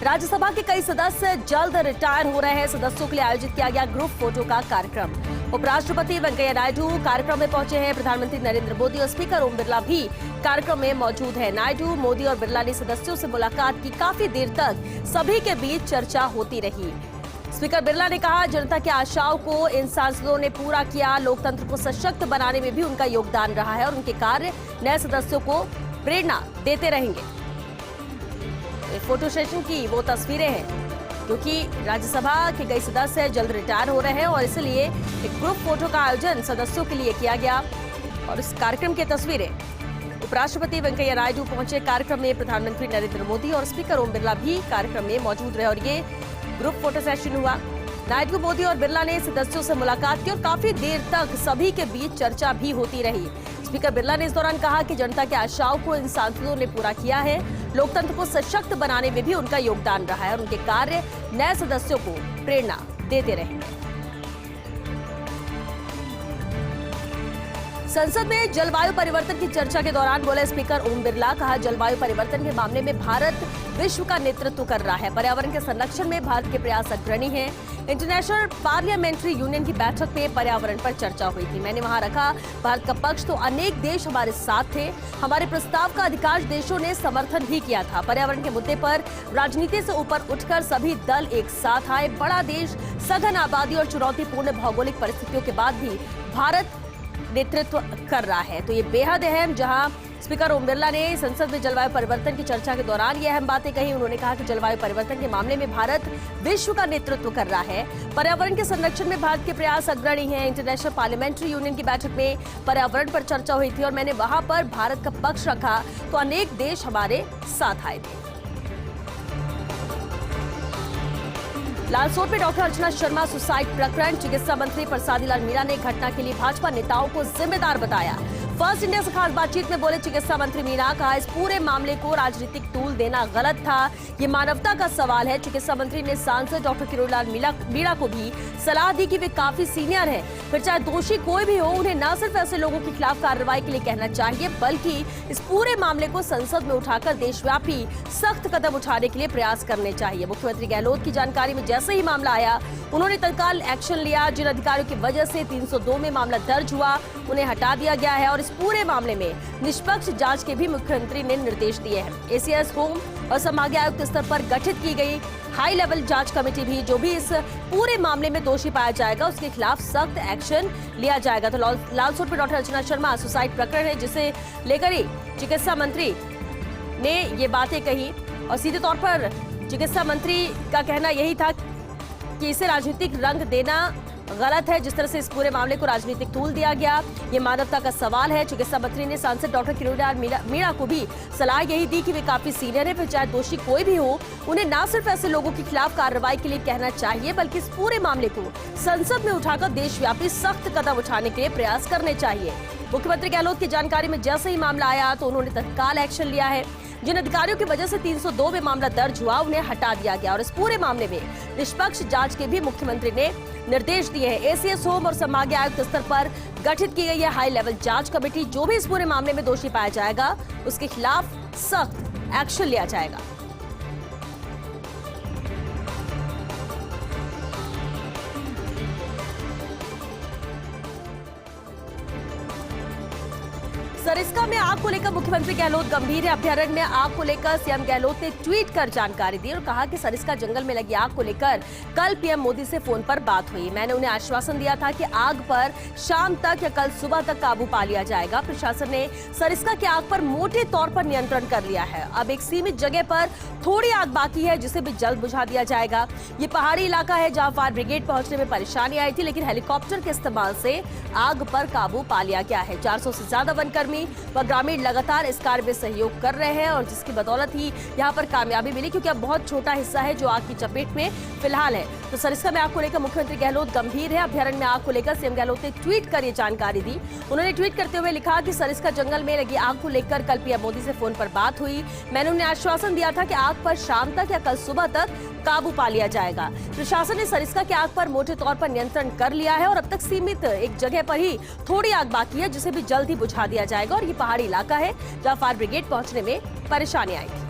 राज्यसभा के कई सदस्य जल्द रिटायर हो रहे हैं। सदस्यों के लिए आयोजित किया गया ग्रुप फोटो का कार्यक्रम। उपराष्ट्रपति वेंकैया नायडू कार्यक्रम में पहुंचे हैं। प्रधानमंत्री नरेंद्र मोदी और स्पीकर ओम बिरला भी कार्यक्रम में मौजूद हैं। नायडू, मोदी और बिरला ने सदस्यों से मुलाकात की। काफी देर तक सभी के बीच चर्चा होती रही। स्पीकर बिरला ने कहा, जनता की आशाओं को इन सांसदों ने पूरा किया। लोकतंत्र को सशक्त बनाने में भी उनका योगदान रहा है और उनके कार्य नए सदस्यों को प्रेरणा देते रहेंगे। फोटो सेशन की वो तस्वीरें हैं क्योंकि राज्यसभा के कई सदस्य जल्द रिटायर हो रहे हैं और इसलिए एक ग्रुप फोटो का आयोजन सदस्यों के लिए किया गया। और इस कार्यक्रम की तस्वीरें, उपराष्ट्रपति वेंकैया नायडू पहुंचे कार्यक्रम में। प्रधानमंत्री नरेंद्र मोदी और स्पीकर ओम बिरला भी कार्यक्रम में मौजूद रहे और ये ग्रुप फोटो सेशन हुआ। नायडू, मोदी और बिरला ने सदस्यों से मुलाकात की और काफी देर तक सभी के बीच चर्चा भी होती रही। स्पीकर बिरला ने इस दौरान कहा कि जनता की आशाओं को इन सांसदों ने पूरा किया है। लोकतंत्र को सशक्त बनाने में भी उनका योगदान रहा है और उनके कार्य नए सदस्यों को प्रेरणा देते रहेंगे। संसद में जलवायु परिवर्तन की चर्चा के दौरान बोले स्पीकर ओम बिरला, कहा जलवायु परिवर्तन के मामले में भारत विश्व का नेतृत्व कर रहा है। पर्यावरण के संरक्षण में भारत के प्रयास अग्रणी हैं। इंटरनेशनल पार्लियामेंट्री यूनियन की बैठक में पर्यावरण पर चर्चा हुई थी। मैंने वहां रखा भारत का पक्ष, तो अनेक देश हमारे साथ थे। हमारे प्रस्ताव का अधिकांश देशों ने समर्थन भी किया था। पर्यावरण के मुद्दे पर राजनीति से ऊपर उठकर सभी दल एक साथ आए। बड़ा देश, सघन आबादी और चुनौतीपूर्ण भौगोलिक परिस्थितियों के बाद भी भारत नेतृत्व कर रहा है। तो ये बेहद अहम, जहां स्पीकर ओम बिरला ने संसद में जलवायु परिवर्तन की चर्चा के दौरान ये अहम बातें कही। उन्होंने कहा कि जलवायु परिवर्तन के मामले में भारत विश्व का नेतृत्व कर रहा है। पर्यावरण के संरक्षण में भारत के प्रयास अग्रणी हैं। इंटरनेशनल पार्लियामेंट्री यूनियन की बैठक में पर्यावरण पर चर्चा हुई थी और मैंने वहां पर भारत का पक्ष रखा, तो अनेक देश हमारे साथ आए थे। लालसोट में डॉक्टर अर्चना शर्मा सुसाइड प्रकरण, चिकित्सा मंत्री प्रसादी लाल मीणा ने घटना के लिए भाजपा नेताओं को जिम्मेदार बताया। फर्स्ट इंडिया से खास बातचीत में बोले चिकित्सा मंत्री मीणा, कहा इस पूरे मामले को राजनीतिक टूल देना गलत था। ये मानवता का सवाल है। चिकित्सा मंत्री ने सांसद डॉक्टर किरोड़ीलाल मीणा को भी सलाह दी कि वे काफी सीनियर हैं, फिर चाहे दोषी कोई भी हो, उन्हें न सिर्फ ऐसे लोगों के खिलाफ कार्रवाई के लिए कहना चाहिए, बल्कि इस पूरे मामले को संसद में उठाकर देशव्यापी सख्त कदम उठाने के लिए प्रयास करने चाहिए। मुख्यमंत्री गहलोत की जानकारी में जैसे ही मामला आया, उन्होंने तत्काल एक्शन लिया। जिन अधिकारियों की वजह से 302 में मामला दर्ज हुआ, उन्हें हटा दिया गया है और इस पूरे मामले में निष्पक्ष जांच के भी मुख्यमंत्री ने निर्देश दिए हैं। एसीएस होम और संभागीय आयुक्त स्तर पर गठित की गई हाई लेवल जांच कमेटी भी, जो भी इस पूरे मामले में दोषी पाया जाएगा उसके खिलाफ सख्त एक्शन लिया जाएगा। तो लालसोट में डॉक्टर अर्चना शर्मा सुसाइड प्रकरण है, जिसे लेकर ही चिकित्सा मंत्री ने ये बातें कही और सीधे तौर पर चिकित्सा मंत्री का कहना यही था कि इसे राजनीतिक रंग देना गलत है। जिस तरह से इस पूरे मामले को राजनीतिक टूल दिया गया, ये मानवता का सवाल है। चिकित्सा मंत्री ने सांसद डॉक्टर किरोड़ीलाल मीणा को भी सलाह यही दी कि वे काफी सीनियर है, फिर चाहे दोषी कोई भी हो, उन्हें न सिर्फ ऐसे लोगों के खिलाफ कार्रवाई के लिए कहना चाहिए, बल्कि इस पूरे मामले को संसद में उठाकर देशव्यापी सख्त कदम उठाने के लिए प्रयास करने चाहिए। मुख्यमंत्री गहलोत की जानकारी में जैसे ही मामला आया, तो उन्होंने तत्काल एक्शन लिया है। जिन अधिकारियों की वजह से 302 में मामला दर्ज हुआ, उन्हें हटा दिया गया और इस पूरे मामले में निष्पक्ष जांच के भी मुख्यमंत्री ने निर्देश दिए हैं। एसीएस होम और संभागीय आयुक्त स्तर पर गठित की गई है हाई लेवल जांच कमेटी। जो भी इस पूरे मामले में दोषी पाया जाएगा, उसके खिलाफ सख्त एक्शन लिया जाएगा। सरिस्का में आग को लेकर मुख्यमंत्री गहलोत गंभीर है। अभ्यारण्य में आग को लेकर सीएम गहलोत ने ट्वीट कर जानकारी दी और कहा कि सरिस्का जंगल में लगी आग को लेकर कल पीएम मोदी से फोन पर बात हुई। मैंने उन्हें आश्वासन दिया था कि आग पर शाम तक या कल सुबह तक काबू पा लिया जाएगा। प्रशासन ने सरिस्का की आग पर मोटे तौर पर नियंत्रण कर लिया है। अब एक सीमित जगह पर थोड़ी आग बाकी है, जिसे भी जल्द बुझा दिया जाएगा। ये पहाड़ी इलाका है जहाँ फायर ब्रिगेड पहुंचने में परेशानी आई थी, लेकिन हेलीकॉप्टर के इस्तेमाल से आग पर काबू पा लिया गया है। 400 से ज्यादा वनकर्मी व ग्रामीण लगातार इस कार्य में सहयोग कर रहे हैं और जिसकी बदौलत ही यहाँ पर कामयाबी मिली, क्योंकि अब बहुत छोटा हिस्सा है जो आग की चपेट में फिलहाल है। तो सरिस्का में आग को लेकर मुख्यमंत्री गहलोत गंभीर है। अभ्यारण्य में आग को लेकर सीएम गहलोत ने ट्वीट कर ये जानकारी दी। उन्होंने ट्वीट करते हुए लिखा कि सरिस्का जंगल में लगी आग को लेकर कल पीएम मोदी से फोन पर बात हुई। मैंने उन्हें आश्वासन दिया था कि आग पर शाम तक या कल सुबह तक काबू पा लिया जाएगा। प्रशासन ने सरिस्का की आग पर मोटे तौर पर नियंत्रण कर लिया है और अब तक सीमित एक जगह पर ही थोड़ी आग बाकी है, जिसे भी जल्द ही बुझा दिया जाएगा। और ये पहाड़ी इलाका है जहां फायर ब्रिगेड पहुंचने में परेशानी आई थी।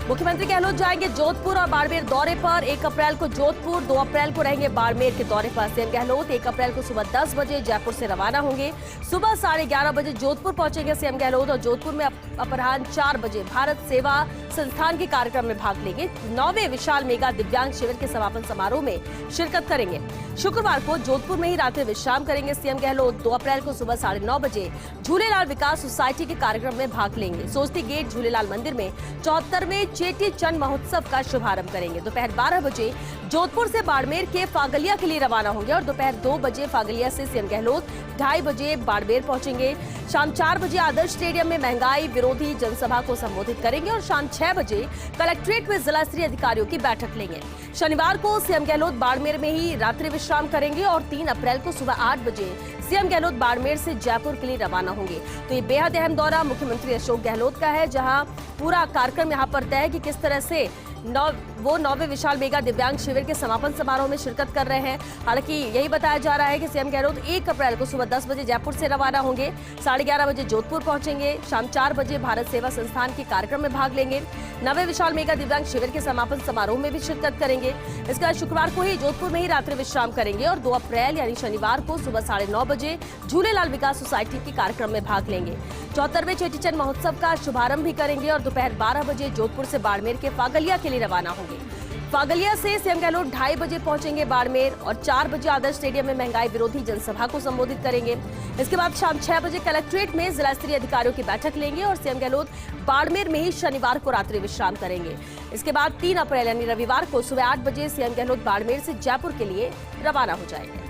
मुख्यमंत्री गहलोत जाएंगे जोधपुर और बाड़मेर दौरे पर। 1 अप्रैल को जोधपुर, 2 अप्रैल को रहेंगे बाड़मेर के दौरे पर। सीएम गहलोत 1 अप्रैल को सुबह 10 बजे जयपुर से रवाना होंगे। सुबह 11:30 बजे जोधपुर पहुंचेंगे सीएम गहलोत और जोधपुर में अपराह्न 4 बजे भारत सेवा संस्थान के कार्यक्रम में भाग लेंगे। 9वें विशाल मेगा दिव्यांग शिविर के समापन समारोह में शिरकत करेंगे। शुक्रवार को जोधपुर में ही रात्रि विश्राम करेंगे सीएम गहलोत। 2 अप्रैल को सुबह 9:30 बजे झूलेलाल विकास सोसाइटी के कार्यक्रम में भाग लेंगे। सोस्ती गेट झूलेलाल मंदिर में 74वें चेटी चंद महोत्सव का शुभारंभ करेंगे। दोपहर 12 बजे जोधपुर से बाड़मेर के फागलिया के लिए रवाना होंगे और दोपहर 2 बजे फागलिया से सीएम गहलोत 2:30 बजे बाड़मेर पहुंचेंगे। शाम 4 बजे आदर्श स्टेडियम में महंगाई विरोधी जनसभा को संबोधित करेंगे और शाम 6 बजे कलेक्ट्रेट में जिला स्तरीय अधिकारियों की बैठक लेंगे। शनिवार को सीएम गहलोत बाड़मेर में ही रात्रि विश्राम करेंगे और 3 अप्रैल को सुबह 8 बजे सीएम गहलोत बाड़मेर से जयपुर के लिए रवाना होंगे। तो ये बेहद अहम दौरा मुख्यमंत्री अशोक गहलोत का है, जहां पूरा कार्यक्रम यहां पर तय है कि किस तरह से 9वें विशाल मेगा दिव्यांग शिविर के समापन समारोह में शिरकत कर रहे हैं। हालांकि यही बताया जा रहा है कि सीएम गहलोत 1 अप्रैल को सुबह 10 बजे जयपुर से रवाना होंगे, 11:30 बजे जोधपुर पहुंचेंगे, शाम 4 बजे भारत सेवा संस्थान के कार्यक्रम में भाग लेंगे। 9वें विशाल मेगा दिव्यांग शिविर के समापन समारोह में भी शिरकत करेंगे। इसके बाद शुक्रवार को ही जोधपुर में ही रात्रि विश्राम करेंगे और 2 अप्रैल यानी शनिवार को सुबह 9:30 बजे झूलेलाल विकास सोसाइटी के कार्यक्रम में भाग लेंगे। 74वें चेटीचंद महोत्सव का शुभारंभ भी करेंगे और दोपहर 12 बजे जोधपुर से बाड़मेर के फागलिया के लिए रवाना होंगे। फागलिया से सीएम गहलोत 2:30 बजे पहुंचेंगे बाड़मेर और 4 बजे आदर्श स्टेडियम में महंगाई विरोधी जनसभा को संबोधित करेंगे। इसके बाद शाम 6 बजे कलेक्ट्रेट में जिला स्तरीय अधिकारियों की बैठक लेंगे और सीएम गहलोत बाड़मेर में ही शनिवार को रात्रि विश्राम करेंगे। इसके बाद 3 अप्रैल यानी रविवार को सुबह 8 बजे सीएम गहलोत बाड़मेर से जयपुर के लिए रवाना हो जाएंगे।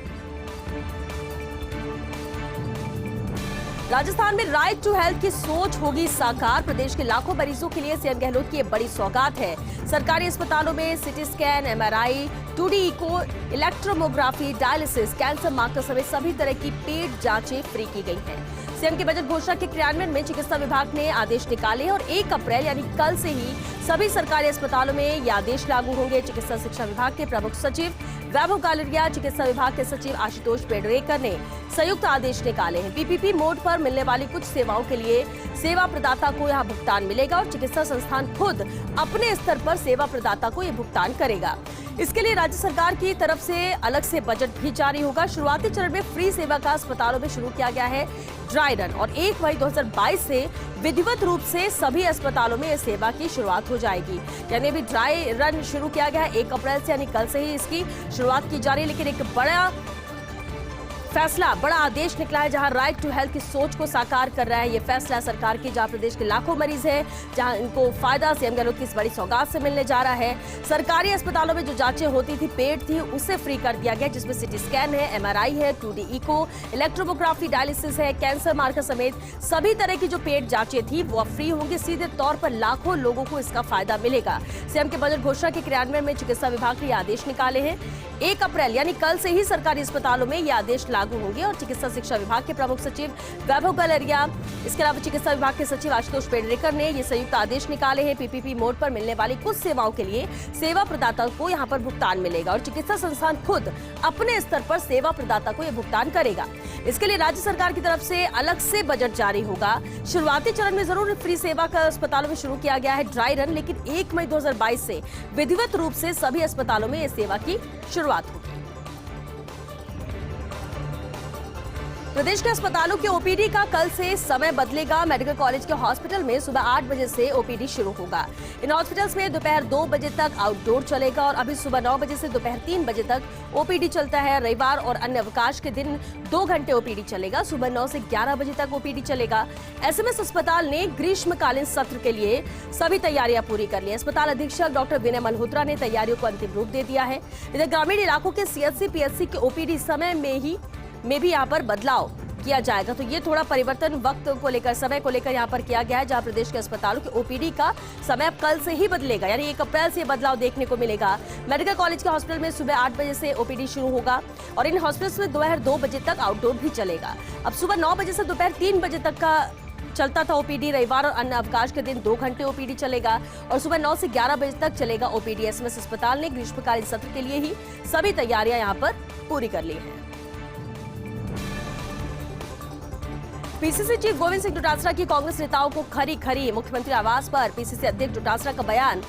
राजस्थान में राइट टू हेल्थ की सोच होगी साकार। प्रदेश के लाखों मरीजों के लिए सीएम गहलोत की ये बड़ी सौगात है। सरकारी अस्पतालों में CT scan, MRI, 2D echo, electromyography, dialysis, cancer marker समेत सभी तरह की पेट जांचें फ्री की गई हैं। सीएम की बजट घोषणा के क्रियान्वयन में चिकित्सा विभाग ने आदेश निकाले हैं और 1 अप्रैल यानी कल से ही सभी सरकारी अस्पतालों में ये आदेश लागू होंगे। चिकित्सा शिक्षा विभाग के प्रमुख सचिव वैभव गालरिया, चिकित्सा विभाग के सचिव आशुतोष पेडरेकर ने संयुक्त आदेश निकाले हैं। पीपीपी मोड पर मिलने वाली कुछ सेवाओं के लिए सेवा प्रदाता को यहाँ भुगतान मिलेगा और चिकित्सा संस्थान खुद अपने स्तर पर सेवा प्रदाता को ये भुगतान करेगा। इसके लिए राज्य सरकार की तरफ से अलग से बजट भी जारी होगा। शुरुआती चरण में फ्री सेवा का अस्पतालों में शुरू किया गया है ड्राई रन और 1 मई 2022 से विधिवत रूप से सभी अस्पतालों में इस सेवा की शुरुआत हो जाएगी। यानी अभी ड्राई रन शुरू किया गया है 1 अप्रैल से, यानी कल से ही इसकी शुरुआत की जा रही है। लेकिन एक बड़ा फैसला, बड़ा आदेश निकला है जहां राइट टू हेल्थ की सोच को साकार कर रहा है ये फैसला सरकार की, जहां प्रदेश के लाखों मरीज हैं, जहां इनको फायदा सीएम गहलोत की इस बड़ी सौगात से मिलने जा रहा है। सरकारी अस्पतालों में जो जांचें होती थी, पेट थी, उसे फ्री कर दिया गया, जिसमें सिटी स्कैन है, एमआरआई है, 2D इको, इलेक्ट्रोमोग्राफी, डायलिसिस है, कैंसर मार्कर समेत सभी तरह की जो पेट जांचें थी वो अब फ्री होंगी। सीधे तौर पर लाखों लोगों को इसका फायदा मिलेगा। सीएम के बजट घोषणा के क्रियान्वयन में चिकित्सा विभाग ने आदेश निकाले हैं। 1 अप्रैल यानी कल से ही सरकारी अस्पतालों में ये आदेश लागू होंगे और चिकित्सा शिक्षा विभाग के प्रमुख सचिव वैभव गालरिया, इसके अलावा चिकित्सा विभाग के सचिव आशुतोष पेडरेकर ने ये संयुक्त आदेश निकाले हैं। पीपीपी मोड पर मिलने वाली कुछ सेवाओं के लिए सेवा प्रदाता को यहाँ पर भुगतान मिलेगा और चिकित्सा संस्थान खुद अपने स्तर पर सेवा प्रदाता को यह भुगतान करेगा। इसके लिए राज्य सरकार की तरफ से अलग से बजट जारी होगा। शुरुआती चरण में जरूर फ्री सेवा का अस्पतालों में शुरू किया गया है ड्राई रन, लेकिन 1 मई 2022 से विधिवत रूप से सभी अस्पतालों में इस सेवा की शुरुआत होगी। प्रदेश के अस्पतालों के ओपीडी का कल से समय बदलेगा। मेडिकल कॉलेज के हॉस्पिटल में सुबह 8 बजे से ओपीडी शुरू होगा। इन हॉस्पिटल्स में दोपहर 2 बजे तक आउटडोर चलेगा और अभी सुबह 9 बजे से दोपहर 3 बजे तक ओपीडी चलता है। रविवार और अन्य अवकाश के दिन 2 घंटे ओपीडी चलेगा। सुबह 9 से 11 बजे तक ओपीडी चलेगा। एसएमएस अस्पताल ने ग्रीष्मकालीन सत्र के लिए सभी तैयारियां पूरी कर ली। अस्पताल अधीक्षक डॉक्टर विनय मल्होत्रा ने तैयारियों को अंतिम रूप दे दिया है। इधर ग्रामीण इलाकों के सीएचसी पीएचसी के ओपीडी समय में भी यहाँ पर बदलाव किया जाएगा। तो ये थोड़ा परिवर्तन वक्त को लेकर, समय को लेकर यहाँ पर किया गया है, जहाँ प्रदेश के अस्पतालों के ओपीडी का समय अब कल से ही बदलेगा, यानी 1 अप्रैल से ये बदलाव देखने को मिलेगा। मेडिकल कॉलेज के हॉस्पिटल में सुबह 8 बजे से ओपीडी शुरू होगा और इन हॉस्पिटल्स में दोपहर 2 बजे तक आउटडोर भी चलेगा। अब सुबह 9 बजे से दोपहर 3 बजे तक का चलता था ओपीडी। रविवार और अन्य अवकाश के दिन 2 घंटे ओपीडी चलेगा और सुबह 9 से 11 बजे तक चलेगा ओपीडी। एसएमएस अस्पताल ने ग्रीष्मकालीन सत्र के लिए ही सभी तैयारियां यहाँ पर पूरी कर ली है। पीसीसी चीफ गोविंद सिंह डोटासरा की कांग्रेस नेताओं को खरी खरी। मुख्यमंत्री आवास पर पीसीसी अध्यक्ष डोटासरा का बयान,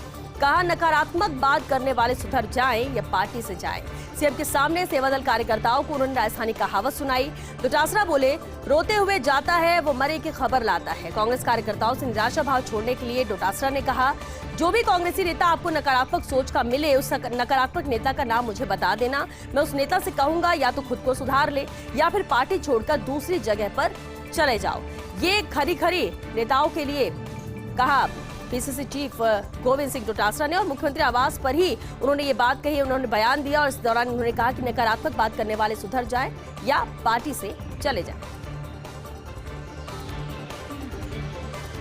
कहा नकारात्मक बात करने वाले सुधर जाएं या पार्टी से जाएं। सीएम के सामने सेवादल कार्यकर्ताओं को उन्होंने राजधानी कहावत सुनाई। डोटासरा बोले, रोते हुए जाता है वो मरे की खबर लाता है। कांग्रेस कार्यकर्ताओं से निराशा भाव छोड़ने के लिए डोटासरा ने कहा, जो भी कांग्रेसी नेता आपको नकारात्मक सोच का मिले, उस नकारात्मक नेता का नाम मुझे बता देना। मैं उस नेता से कहूंगा या तो खुद को सुधार ले या फिर पार्टी छोड़कर दूसरी जगह पर चले जाओ। ये खरी खरी नेताओं के लिए कहा पीसीसी चीफ गोविंद सिंह डोटासरा ने, और मुख्यमंत्री आवास पर ही उन्होंने ये बात कही। उन्होंने बयान दिया और इस दौरान उन्होंने कहा कि नकारात्मक बात करने वाले सुधर जाएं या पार्टी से चले जाएं।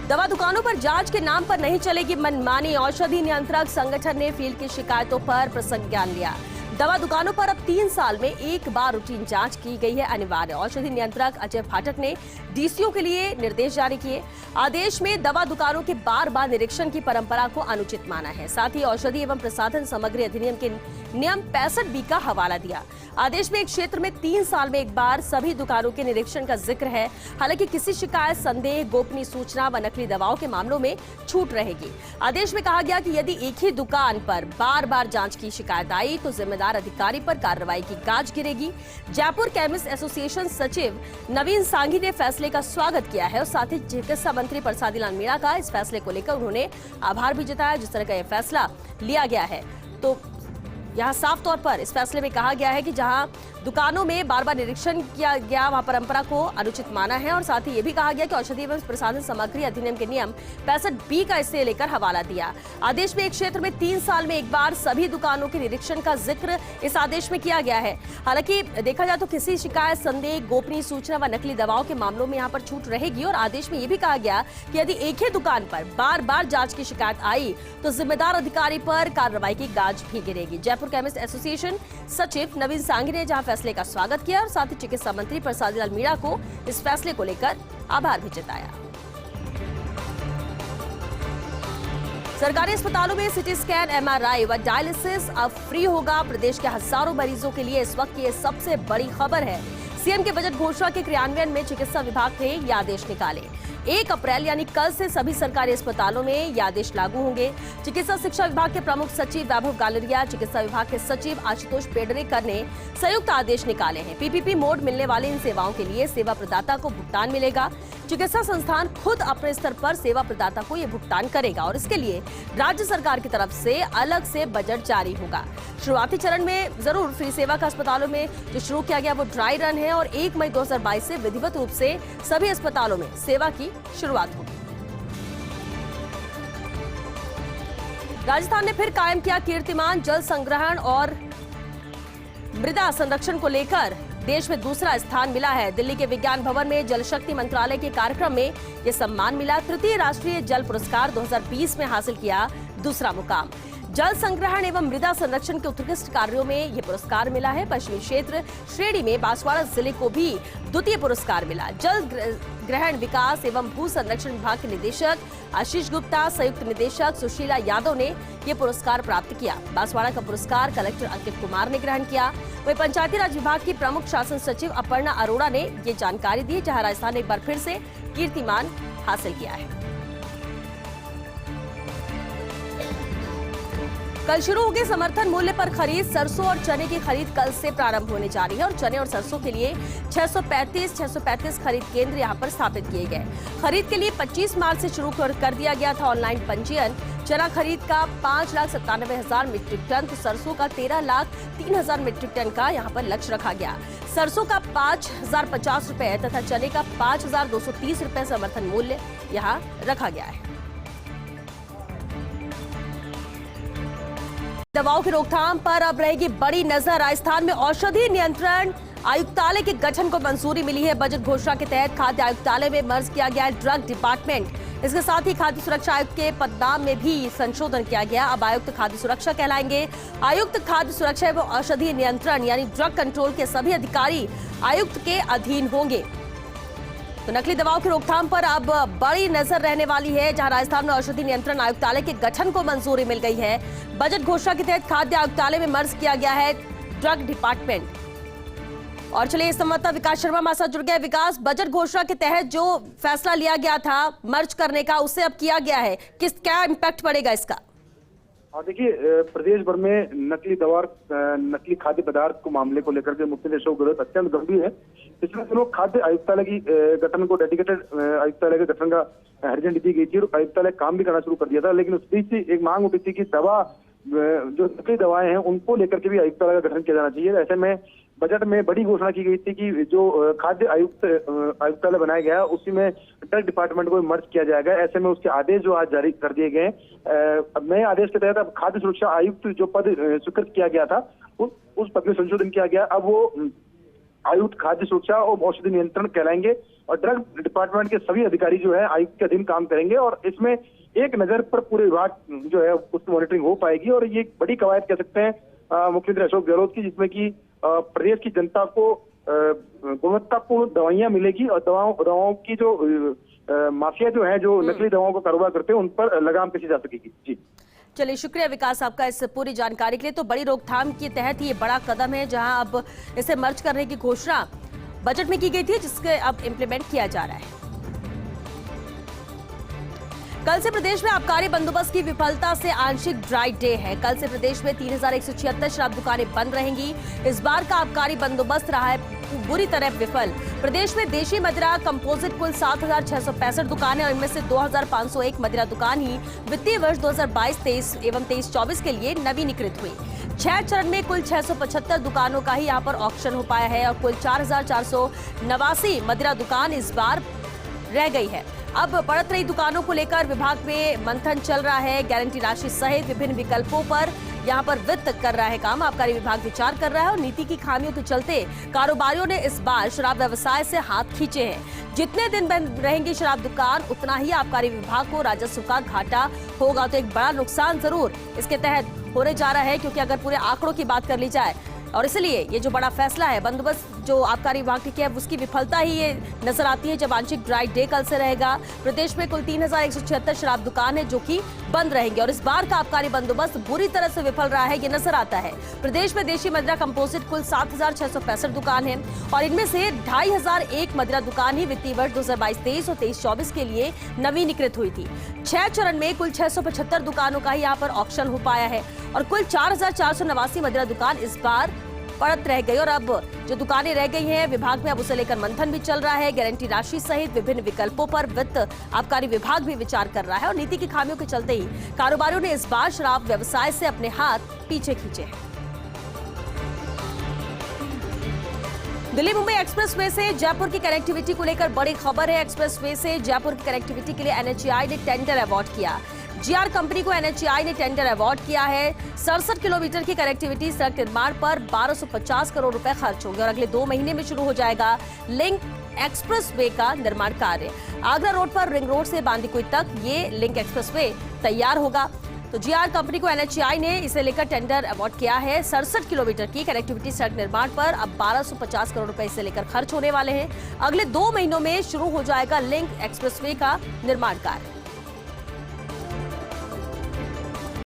दवा दुकानों पर जांच के नाम पर नहीं चलेगी मनमानी। औषधि नियंत्रक संगठन ने फील्ड की शिकायतों पर प्रसंज्ञान लिया। दवा दुकानों पर अब 3 साल में एक बार रूटीन जांच की गई है अनिवार्य। औषधि नियंत्रक अजय फाटक ने डीसीओ के लिए निर्देश जारी किए। आदेश में दवा दुकानों के बार बार निरीक्षण की परंपरा को अनुचित माना है। साथ ही औषधि एवं प्रसाधन सामग्री अधिनियम के नियम 65B का हवाला दिया। आदेश में एक क्षेत्र में 3 साल में एक बार सभी दुकानों के निरीक्षण का जिक्र है। हालांकि किसी शिकायत, संदेह, गोपनीय सूचना व नकली दवाओं के मामलों में छूट रहेगी। आदेश में कहा गया कि यदि एक ही दुकान पर बार बार जांच की शिकायत आई तो जिम्मेदार अधिकारी पर कार्रवाई की गाज गिरेगी। जयपुर केमिस्ट एसोसिएशन सचिव नवीन सांघी ने फैसले का स्वागत किया है और साथ ही चिकित्सा मंत्री प्रसादी लाल मीणा का इस फैसले को लेकर उन्होंने आभार भी जताया। जिस तरह का यह फैसला लिया गया है, तो यहाँ साफ तौर पर इस फैसले में कहा गया है कि जहां दुकानों में बार बार निरीक्षण किया गया, वहां परंपरा को अनुचित माना है। और साथ ही ये भी कहा गया कि औषधि एवं प्रसाधन सामग्री अधिनियम के नियम 65B का इससे लेकर हवाला दिया। आदेश में एक क्षेत्र में 3 साल में एक बार सभी दुकानों के निरीक्षण का जिक्र इस आदेश में किया गया है। हालांकि देखा जाए तो किसी शिकायत, संदेह, गोपनीय सूचना व नकली दवाओं के मामलों में यहाँ पर छूट रहेगी। और आदेश में यह भी कहा गया कि यदि एक ही दुकान पर बार बार जांच की शिकायत आई तो जिम्मेदार अधिकारी पर कार्रवाई की गाज भी गिरेगी। जयपुर केमिस्ट एसोसिएशन सचिव नवीन सांघी ने जहां फैसले का स्वागत किया और साथ ही चिकित्सा मंत्री प्रसादी लाल मीणा को इस फैसले को लेकर आभार भी जताया। सरकारी अस्पतालों में सिटी स्कैन, एमआरआई व डायलिसिस अब फ्री होगा। प्रदेश के हजारों मरीजों के लिए इस वक्त ये सबसे बड़ी खबर है। सीएम के बजट घोषणा के क्रियान्वयन में चिकित्सा विभाग ने ये आदेश निकाले। 1 अप्रैल यानी कल से सभी सरकारी अस्पतालों में ये आदेश लागू होंगे। चिकित्सा शिक्षा विभाग के प्रमुख सचिव वैभव गालरिया, चिकित्सा विभाग के सचिव आशुतोष पेडनेकर ने संयुक्त आदेश निकाले हैं। पीपीपी मोड मिलने वाली इन सेवाओं के लिए सेवा प्रदाता को भुगतान मिलेगा। चिकित्सा संस्थान खुद अपने स्तर पर सेवा प्रदाता को ये भुगतान करेगा और इसके लिए राज्य सरकार की तरफ से अलग से बजट जारी होगा। शुरुआती चरण में जरूर फ्री सेवा का अस्पतालों में जो शुरू किया गया वो ड्राई रन है और 1 मई 2022 से विधिवत रूप से सभी अस्पतालों में सेवा की शुरुआत होगी। राजस्थान ने फिर कायम किया कीर्तिमान। जल संग्रहण और मृदा संरक्षण को लेकर देश में दूसरा स्थान मिला है। दिल्ली के विज्ञान भवन में जल शक्ति मंत्रालय के कार्यक्रम में यह सम्मान मिला। तृतीय राष्ट्रीय जल पुरस्कार 2020 में हासिल किया दूसरा मुकाम। जल संग्रहण एवं मृदा संरक्षण के उत्कृष्ट कार्यों में यह पुरस्कार मिला है। पश्चिमी क्षेत्र श्रेणी में बांसवाड़ा जिले को भी द्वितीय पुरस्कार मिला। जल ग्रहण विकास एवं भू संरक्षण विभाग के निदेशक आशीष गुप्ता, संयुक्त निदेशक सुशीला यादव ने यह पुरस्कार प्राप्त किया। बांसवाड़ा का पुरस्कार कलेक्टर अंकित कुमार ने ग्रहण किया। वहीं पंचायती राज विभाग की प्रमुख शासन सचिव अपर्णा अरोड़ा ने ये जानकारी दी, जहां राजस्थान ने एक बार फिर से कीर्तिमान हासिल किया है। कल शुरू होगी समर्थन मूल्य पर खरीद। सरसों और चने की खरीद कल से प्रारंभ होने जा रही है और चने और सरसों के लिए 635 खरीद केंद्र यहां पर स्थापित किए गए। खरीद के लिए 25 मार्च से शुरू कर दिया गया था ऑनलाइन पंजीयन। चना खरीद का 5,97,000 मीट्रिक टन, तो सरसों का 13,03,000 मीट्रिक टन का यहां पर लक्ष्य रखा गया। सरसों का 5,050 रुपए तथा चने का 5,230 रुपए समर्थन मूल्य यहां रखा गया है। दवाओं की रोकथाम पर अब रहेगी बड़ी नजर। राजस्थान में औषधि नियंत्रण आयुक्तालय के गठन को मंजूरी मिली है। बजट घोषणा के तहत खाद्य आयुक्तालय में मर्ज किया गया है ड्रग डिपार्टमेंट। इसके साथ ही खाद्य सुरक्षा आयुक्त के पदनाम में भी संशोधन किया गया। अब आयुक्त खाद्य सुरक्षा कहलाएंगे। आयुक्त खाद्य सुरक्षा एवं औषधि नियंत्रण यानी ड्रग कंट्रोल के सभी अधिकारी आयुक्त के अधीन होंगे। तो नकली दवाओं की रोकथाम पर अब बड़ी नजर रहने वाली है, जहां राजस्थान में औषधि नियंत्रण आयुक्तालय के गठन को मंजूरी मिल गई है। बजट घोषणा के तहत खाद्य आयुक्तालय में मर्ज किया गया है ड्रग डिपार्टमेंट। और चलिए संवाददाता विकास शर्मा हमारे साथ जुड़ गए। विकास, बजट घोषणा के तहत जो फैसला लिया गया था मर्ज करने का, उससे अब किया गया है, क्या इम्पैक्ट पड़ेगा इसका? देखिए, प्रदेश भर में नकली दवा, नकली खाद्य पदार्थ को मामले को लेकर के मुख्यमंत्री अशोक गहलोत अत्यंत गंभीर है। पिछले दिनों खाद्य आयुक्तालय की गठन को डेडिकेटेड आयुक्तालय के गठन का हरजन दी गई थी और आयुक्तालय काम भी करना शुरू कर दिया था। लेकिन उस बीच एक मांग उठी थी कि दवा, जो नकली दवाएं हैं उनको लेकर के भी आयुक्तालय का गठन किया जाना चाहिए। ऐसे में बजट में बड़ी घोषणा की गई थी कि जो खाद्य आयुक्तालय बनाया गया उसी में ड्रग डिपार्टमेंट को मर्ज किया जाएगा। ऐसे में उसके आदेश जो आज जारी कर दिए गए। नए आदेश के तहत अब खाद्य सुरक्षा आयुक्त जो पद स्वीकृत किया गया था उस पद में संशोधन किया गया। अब वो आयुक्त खाद्य सुरक्षा और औषधि नियंत्रण कहलाएंगे और ड्रग डिपार्टमेंट के सभी अधिकारी जो है आयुक्त के अधीन काम करेंगे और इसमें एक नजर पर पूरे विभाग जो है उसकी मॉनिटरिंग हो पाएगी। और ये बड़ी कवायद कह सकते हैं मुख्यमंत्री अशोक गहलोत की, जिसमें कि प्रदेश की जनता को गुणवत्तापूर्ण दवाइयां मिलेगी और दवाओं की जो माफिया जो है, जो नकली दवाओं का कारोबार करते हैं, उन पर लगाम कसी जा सकेगी। जी चलिए, शुक्रिया विकास आपका इस पूरी जानकारी के लिए। तो बड़ी रोकथाम के तहत ये बड़ा कदम है जहां अब इसे मर्ज करने की घोषणा बजट में की गई थी, जिसके अब इम्प्लीमेंट किया जा रहा है। कल से प्रदेश में आबकारी बंदोबस्त की विफलता से आंशिक ड्राई डे है। कल से प्रदेश में 3176 शराब दुकानें बंद रहेंगी। इस बार का आबकारी बंदोबस्त रहा है बुरी तरह विफल। प्रदेश में देशी मदिरा कंपोजिट कुल 7665 दुकानें और इनमें से 2501 मदिरा दुकान ही वित्तीय वर्ष 2022-23 एवं 23-24 के लिए नवीनीकृत हुई। 6 चरण में कुल 675 दुकानों का ही यहाँ पर ऑक्शन हो पाया है और कुल 4489 मदिरा दुकान इस बार रह गई है। अब बढ़त रही दुकानों को लेकर विभाग में मंथन चल रहा है। गारंटी राशि सहित विभिन्न विकल्पों पर यहाँ पर वित्त कर रहा है काम। आबकारी विभाग विचार कर रहा है और नीति की खामियों के चलते कारोबारियों ने इस बार शराब व्यवसाय से हाथ खींचे हैं। जितने दिन बंद रहेंगी शराब दुकान, उतना ही आबकारी विभाग को राजस्व का घाटा होगा। तो एक बड़ा नुकसान जरूर इसके तहत होने जा रहा है, क्योंकि अगर पूरे आंकड़ों की बात कर ली जाए और इसलिए ये जो बड़ा फैसला है, बंदोबस्त जो आबकारी विभाग की है उसकी विफलता ही ये नजर आती है जब आंशिक ड्राई डे कल से रहेगा। प्रदेश में कुल 3176 शराब दुकान है जो कि बंद रहेंगे और इस बार का आबकारी बंदोबस्त बुरी तरह से विफल रहा है, ये नजर आता है। प्रदेश में देशी मदिरा कंपोजिट कुल 7665 दुकान है और इनमें से 2501 मदिरा दुकान ही वित्तीय वर्ष 2022-23 और 23-24 के लिए नवीनीकृत हुई थी। 6 चरण में कुल 675 दुकानों का ही यहाँ पर ऑक्शन हो पाया है और कुल 4489 मदिरा दुकान इस बार पड़त रह गई। और अब जो दुकानें रह गई हैं, विभाग में अब उसे लेकर मंथन भी चल रहा है। गारंटी राशि सहित विभिन्न विकल्पों पर वित्त आबकारी विभाग भी विचार कर रहा है और नीति की खामियों के चलते ही कारोबारियों ने इस बार शराब व्यवसाय से अपने हाथ पीछे खींचे हैं। दिल्ली मुंबई एक्सप्रेसवे से जयपुर की कनेक्टिविटी को लेकर बड़ी खबर है। एक्सप्रेसवे से जयपुर की कनेक्टिविटी के लिए एनएचएआई ने टेंडर अवार्ड किया। जीआर कंपनी को एनएचएआई ने टेंडर अवार्ड किया है। 67 किलोमीटर की कनेक्टिविटी सड़क निर्माण पर 1250 करोड़ रुपए खर्च होंगे और अगले 2 महीने में शुरू हो जाएगा लिंक एक्सप्रेसवे का निर्माण कार्य। आगरा रोड पर रिंग रोड से बांदीकुई तक ये लिंक एक्सप्रेसवे तैयार होगा। तो जीआर कंपनी को एनएचएआई ने इसे लेकर टेंडर अवार्ड किया है। 67 किलोमीटर की कनेक्टिविटी सड़क निर्माण पर अब 1250 करोड़ रुपए इसे लेकर खर्च होने वाले हैं। अगले 2 महीनों में शुरू हो जाएगा लिंक एक्सप्रेसवे का निर्माण कार्य।